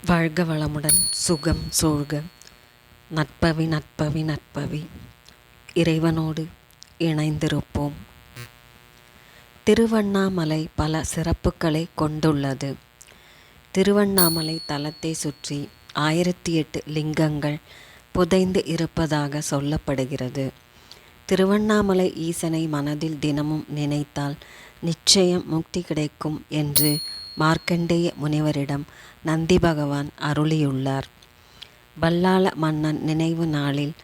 வாழ்க வளமுடன், சுகம் சூழ்க. நட்பவி நட்பவி நட்பவி. இறைவனோடு இணைந்திருப்போம். திருவண்ணாமலை பல சிறப்புகளை கொண்டுள்ளது. திருவண்ணாமலை தலத்தை சுற்றி 1008 லிங்கங்கள் புதைந்து இருப்பதாக சொல்லப்படுகிறது. திருவண்ணாமலை ஈசனை மனதில் தினமும் நினைத்தால் நிச்சயம் முக்தி கிடைக்கும் என்று மார்க்கண்டேய முனிவரிடம் நந்தி பகவான் அருளியுள்ளார். வல்லாள மன்னன் நினைவு நாளில்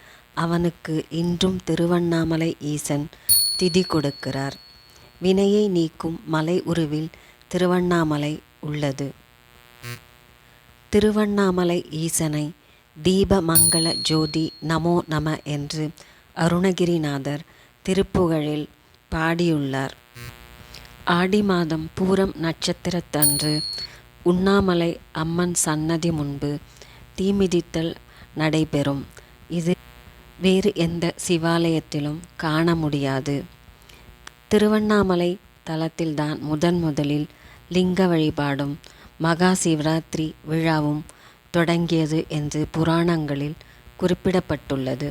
அவனுக்கு இன்றும் திருவண்ணாமலை ஈசன் திதி கொடுக்கிறார். வினையை நீக்கும் மலை உருவில் திருவண்ணாமலை உள்ளது. திருவண்ணாமலை ஈசனை தீபமங்கள ஜோதி நமோ நம என்று அருணகிரிநாதர் திருப்புகழில் பாடியுள்ளார். ஆடி மாதம் பூரம் நட்சத்திரத்தன்று உண்ணாமலை அம்மன் சன்னதி முன்பு தீமிதித்தல் நடைபெறும். இது வேறு எந்த சிவாலயத்திலும் காண முடியாது. திருவண்ணாமலை தலத்தில்தான் முதலில் லிங்க வழிபாடும் மகா சிவராத்திரி விழாவும் தொடங்கியது என்று புராணங்களில் குறிப்பிடப்பட்டுள்ளது.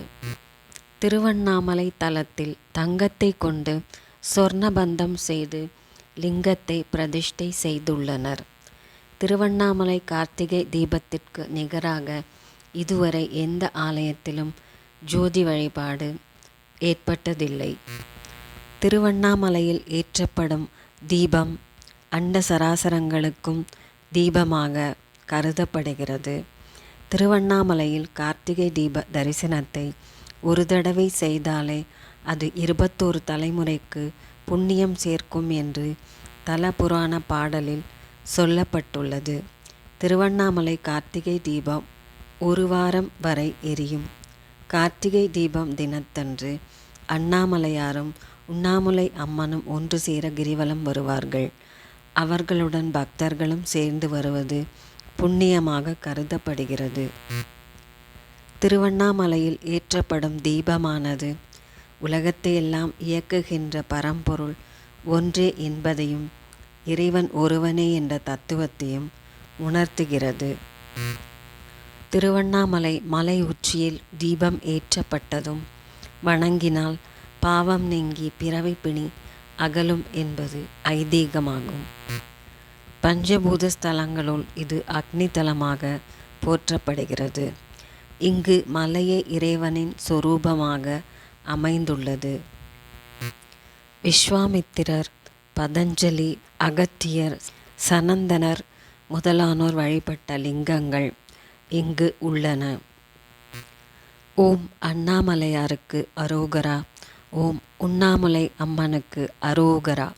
திருவண்ணாமலை தலத்தில் தங்கத்தை கொண்டு சொர்ணபந்தம் செய்து லிங்கத்தை பிரதிஷ்டை செய்துள்ளனர். திருவண்ணாமலை கார்த்திகை தீபத்திற்கு நிகராக இதுவரை எந்த ஆலயத்திலும் ஜோதி வழிபாடு ஏற்பட்டதில்லை. திருவண்ணாமலையில் ஏற்றப்படும் தீபம் அண்ட சராசரங்களுக்கும் தீபமாக கருதப்படுகிறது. திருவண்ணாமலையில் கார்த்திகை தீப தரிசனத்தை ஒரு தடவை செய்தாலே அது 21 தலைமுறைக்கு புண்ணியம் சேர்க்கும் என்று தல புராண பாடலில் சொல்லப்பட்டுள்ளது. திருவண்ணாமலை கார்த்திகை தீபம் 1 வாரம் வரை எரியும். கார்த்திகை தீபம் தினத்தன்று அண்ணாமலையாரும் உண்ணாமுலை அம்மனும் ஒன்று சேர கிரிவலம் வருவார்கள். அவர்களுடன் பக்தர்களும் சேர்ந்து வருவது புண்ணியமாக கருதப்படுகிறது. திருவண்ணாமலையில் ஏற்றப்படும் தீபமானது உலகத்தையெல்லாம் இயக்குகின்ற பரம்பொருள் ஒன்றே என்பதையும் இறைவன் ஒருவனே என்ற தத்துவத்தையும் உணர்த்துகிறது. திருவண்ணாமலை மலை உச்சியில் தீபம் ஏற்றப்பட்டதும் வணங்கினால் பாவம் நீங்கி பிறவி பிணி அகலும் என்பது ஐதீகமாகும். பஞ்சபூத ஸ்தலங்களுள் இது அக்னி தலமாக போற்றப்படுகிறது. இங்கு மலையே இறைவனின் சொரூபமாக அமைந்துள்ளது. விஸ்வாமித்திரர், பதஞ்சலி, அகத்தியர், சனந்தனர் முதலானோர் வழிபட்ட லிங்கங்கள் இங்கு உள்ளன. ஓம் அண்ணாமலையாருக்கு அரோகரா. ஓம் உண்ணாமுலை அம்மனுக்கு அரோகரா.